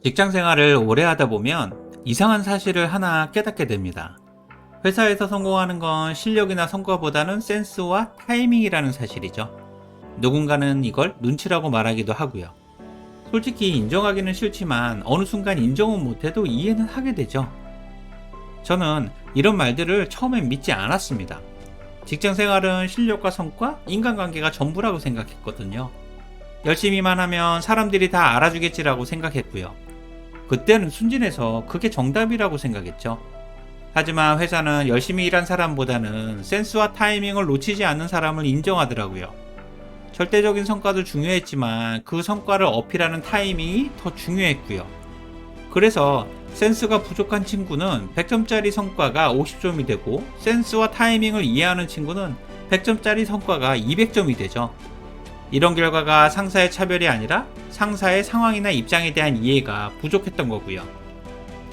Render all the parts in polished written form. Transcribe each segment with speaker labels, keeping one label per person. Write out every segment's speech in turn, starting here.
Speaker 1: 직장 생활을 오래 하다 보면 이상한 사실을 하나 깨닫게 됩니다. 회사에서 성공하는 건 실력이나 성과보다는 센스와 타이밍이라는 사실이죠. 누군가는 이걸 눈치라고 말하기도 하고요. 솔직히 인정하기는 싫지만 어느 순간 인정은 못해도 이해는 하게 되죠. 저는 이런 말들을 처음엔 믿지 않았습니다. 직장 생활은 실력과 성과, 인간관계가 전부라고 생각했거든요. 열심히만 하면 사람들이 다 알아주겠지라고 생각했고요. 그때는 순진해서 그게 정답이라고 생각했죠. 하지만 회사는 열심히 일한 사람보다는 센스와 타이밍을 놓치지 않는 사람을 인정하더라고요. 절대적인 성과도 중요했지만 그 성과를 어필하는 타이밍이 더 중요했고요. 그래서 센스가 부족한 친구는 100점짜리 성과가 50점이 되고, 센스와 타이밍을 이해하는 친구는 100점짜리 성과가 200점이 되죠. 이런 결과가 상사의 차별이 아니라 상사의 상황이나 입장에 대한 이해가 부족했던 거고요.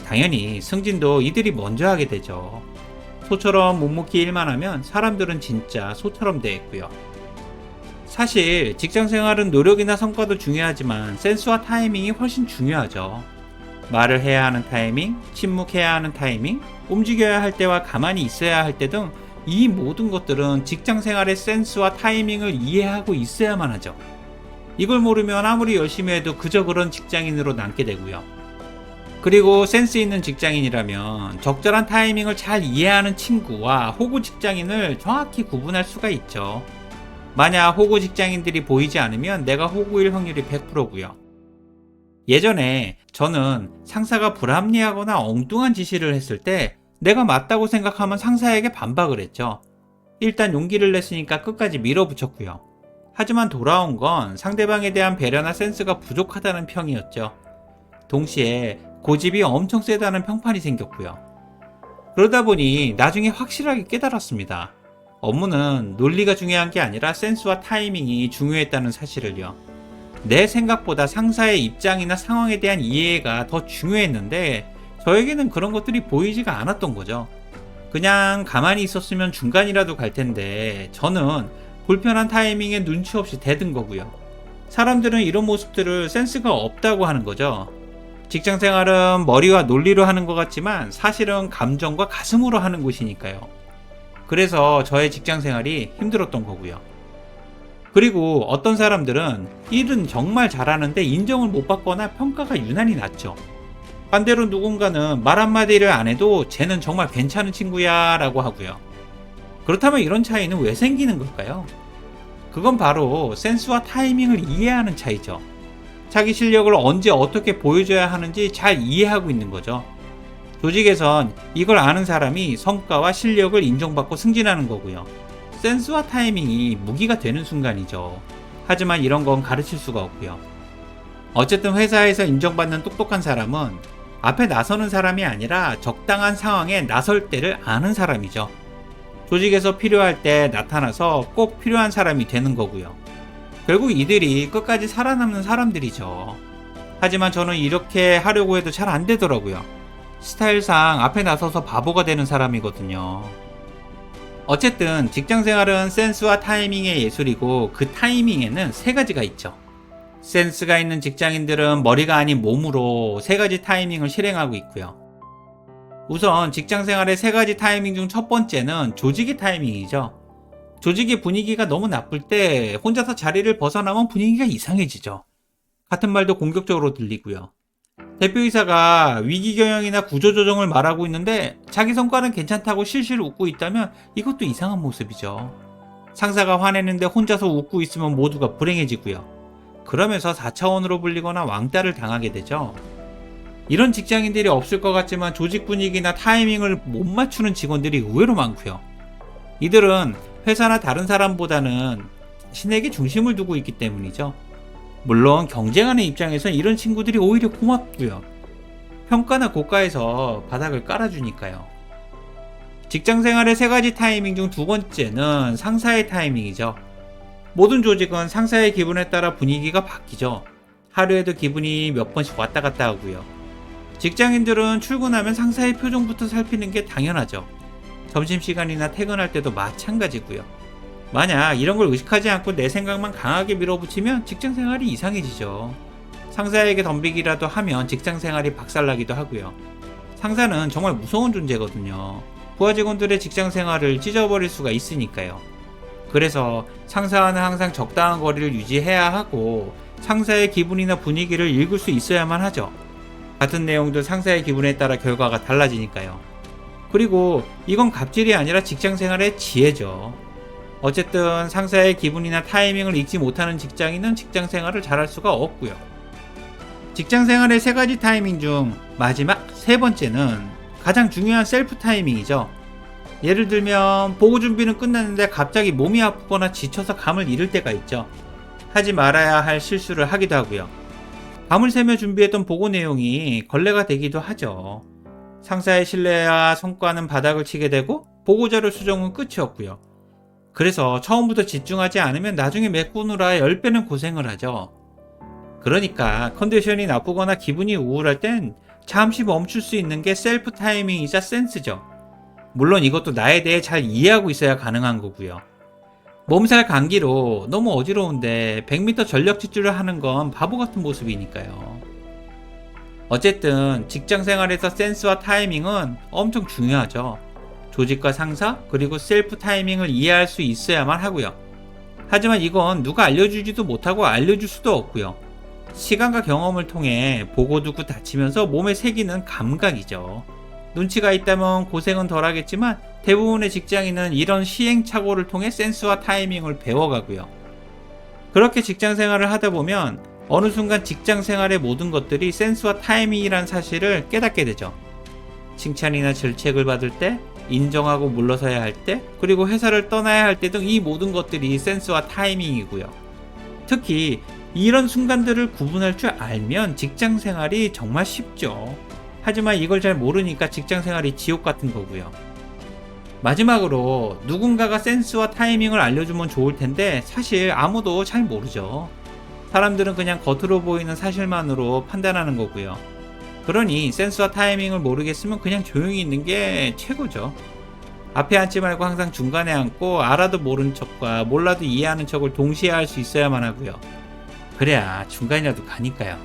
Speaker 1: 당연히 승진도 이들이 먼저 하게 되죠. 소처럼 묵묵히 일만 하면 사람들은 진짜 소처럼 대했고요. 사실 직장 생활은 노력이나 성과도 중요하지만 센스와 타이밍이 훨씬 중요하죠. 말을 해야 하는 타이밍, 침묵해야 하는 타이밍, 움직여야 할 때와 가만히 있어야 할 때 등 이 모든 것들은 직장 생활의 센스와 타이밍을 이해하고 있어야만 하죠. 이걸 모르면 아무리 열심히 해도 그저 그런 직장인으로 남게 되고요. 그리고 센스 있는 직장인이라면 적절한 타이밍을 잘 이해하는 친구와 호구 직장인을 정확히 구분할 수가 있죠. 만약 호구 직장인들이 보이지 않으면 내가 호구일 확률이 100%고요. 예전에 저는 상사가 불합리하거나 엉뚱한 지시를 했을 때 내가 맞다고 생각하면 상사에게 반박을 했죠. 일단 용기를 냈으니까 끝까지 밀어붙였고요. 하지만 돌아온 건 상대방에 대한 배려나 센스가 부족하다는 평이었죠. 동시에 고집이 엄청 세다는 평판이 생겼고요. 그러다 보니 나중에 확실하게 깨달았습니다. 업무는 논리가 중요한 게 아니라 센스와 타이밍이 중요했다는 사실을요. 내 생각보다 상사의 입장이나 상황에 대한 이해가 더 중요했는데 저에게는 그런 것들이 보이지가 않았던 거죠. 그냥 가만히 있었으면 중간이라도 갈 텐데 저는 불편한 타이밍에 눈치 없이 대든 거고요. 사람들은 이런 모습들을 센스가 없다고 하는 거죠. 직장 생활은 머리와 논리로 하는 것 같지만 사실은 감정과 가슴으로 하는 곳이니까요. 그래서 저의 직장 생활이 힘들었던 거고요. 그리고 어떤 사람들은 일은 정말 잘하는데 인정을 못 받거나 평가가 유난히 낮죠. 반대로 누군가는 말 한마디를 안 해도 쟤는 정말 괜찮은 친구야 라고 하고요. 그렇다면 이런 차이는 왜 생기는 걸까요? 그건 바로 센스와 타이밍을 이해하는 차이죠. 자기 실력을 언제 어떻게 보여줘야 하는지 잘 이해하고 있는 거죠. 조직에선 이걸 아는 사람이 성과와 실력을 인정받고 승진하는 거고요. 센스와 타이밍이 무기가 되는 순간이죠. 하지만 이런 건 가르칠 수가 없고요. 어쨌든 회사에서 인정받는 똑똑한 사람은 앞에 나서는 사람이 아니라 적당한 상황에 나설 때를 아는 사람이죠. 조직에서 필요할 때 나타나서 꼭 필요한 사람이 되는 거고요. 결국 이들이 끝까지 살아남는 사람들이죠. 하지만 저는 이렇게 하려고 해도 잘 안 되더라고요. 스타일상 앞에 나서서 바보가 되는 사람이거든요. 어쨌든 직장 생활은 센스와 타이밍의 예술이고 그 타이밍에는 세 가지가 있죠. 센스가 있는 직장인들은 머리가 아닌 몸으로 세 가지 타이밍을 실행하고 있고요. 우선 직장 생활의 세 가지 타이밍 중 첫 번째는 조직의 타이밍이죠. 조직의 분위기가 너무 나쁠 때 혼자서 자리를 벗어나면 분위기가 이상해지죠. 같은 말도 공격적으로 들리고요. 대표이사가 위기 경영이나 구조조정을 말하고 있는데 자기 성과는 괜찮다고 실실 웃고 있다면 이것도 이상한 모습이죠. 상사가 화내는데 혼자서 웃고 있으면 모두가 불행해지고요. 그러면서 4차원으로 불리거나 왕따를 당하게 되죠. 이런 직장인들이 없을 것 같지만 조직 분위기나 타이밍을 못 맞추는 직원들이 의외로 많고요. 이들은 회사나 다른 사람보다는 자신에게 중심을 두고 있기 때문이죠. 물론 경쟁하는 입장에선 이런 친구들이 오히려 고맙고요. 평가나 고가에서 바닥을 깔아주니까요. 직장 생활의 세 가지 타이밍 중 두 번째는 상사의 타이밍이죠. 모든 조직은 상사의 기분에 따라 분위기가 바뀌죠. 하루에도 기분이 몇 번씩 왔다 갔다 하고요. 직장인들은 출근하면 상사의 표정부터 살피는 게 당연하죠. 점심시간이나 퇴근할 때도 마찬가지고요. 만약 이런 걸 의식하지 않고 내 생각만 강하게 밀어붙이면 직장 생활이 이상해지죠. 상사에게 덤비기라도 하면 직장 생활이 박살나기도 하고요. 상사는 정말 무서운 존재거든요. 부하 직원들의 직장 생활을 찢어버릴 수가 있으니까요. 그래서 상사와는 항상 적당한 거리를 유지해야 하고 상사의 기분이나 분위기를 읽을 수 있어야만 하죠. 같은 내용도 상사의 기분에 따라 결과가 달라지니까요. 그리고 이건 갑질이 아니라 직장 생활의 지혜죠. 어쨌든 상사의 기분이나 타이밍을 읽지 못하는 직장인은 직장 생활을 잘할 수가 없고요. 직장 생활의 세 가지 타이밍 중 마지막 세 번째는 가장 중요한 셀프 타이밍이죠. 예를 들면 보고 준비는 끝났는데 갑자기 몸이 아프거나 지쳐서 감을 잃을 때가 있죠. 하지 말아야 할 실수를 하기도 하고요. 밤을 새며 준비했던 보고 내용이 걸레가 되기도 하죠. 상사의 신뢰와 성과는 바닥을 치게 되고 보고자료 수정은 끝이 없고요. 그래서 처음부터 집중하지 않으면 나중에 메꾸느라 10배는 고생을 하죠. 그러니까 컨디션이 나쁘거나 기분이 우울할 땐 잠시 멈출 수 있는 게 셀프 타이밍이자 센스죠. 물론 이것도 나에 대해 잘 이해하고 있어야 가능한 거고요. 몸살 감기로 너무 어지러운데 100m 전력 질주를 하는 건 바보 같은 모습이니까요. 어쨌든 직장 생활에서 센스와 타이밍은 엄청 중요하죠. 조직과 상사 그리고 셀프 타이밍을 이해할 수 있어야만 하고요. 하지만 이건 누가 알려주지도 못하고 알려줄 수도 없고요. 시간과 경험을 통해 보고 두고 다치면서 몸에 새기는 감각이죠. 눈치가 있다면 고생은 덜 하겠지만 대부분의 직장인은 이런 시행착오를 통해 센스와 타이밍을 배워가고요. 그렇게 직장 생활을 하다 보면 어느 순간 직장 생활의 모든 것들이 센스와 타이밍이란 사실을 깨닫게 되죠. 칭찬이나 질책을 받을 때, 인정하고 물러서야 할 때, 그리고 회사를 떠나야 할 때 등 이 모든 것들이 센스와 타이밍이고요. 특히 이런 순간들을 구분할 줄 알면 직장 생활이 정말 쉽죠. 하지만 이걸 잘 모르니까 직장 생활이 지옥 같은 거고요. 마지막으로 누군가가 센스와 타이밍을 알려주면 좋을 텐데 사실 아무도 잘 모르죠. 사람들은 그냥 겉으로 보이는 사실만으로 판단하는 거고요. 그러니 센스와 타이밍을 모르겠으면 그냥 조용히 있는 게 최고죠. 앞에 앉지 말고 항상 중간에 앉고 알아도 모르는 척과 몰라도 이해하는 척을 동시에 할 수 있어야만 하고요. 그래야 중간이라도 가니까요.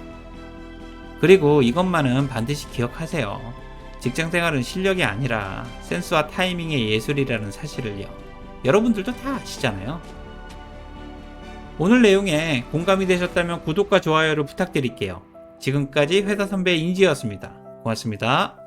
Speaker 1: 그리고 이것만은 반드시 기억하세요. 직장 생활은 실력이 아니라 센스와 타이밍의 예술이라는 사실을요. 여러분들도 다 아시잖아요. 오늘 내용에 공감이 되셨다면 구독과 좋아요를 부탁드릴게요. 지금까지 회사 선배 인지였습니다. 고맙습니다.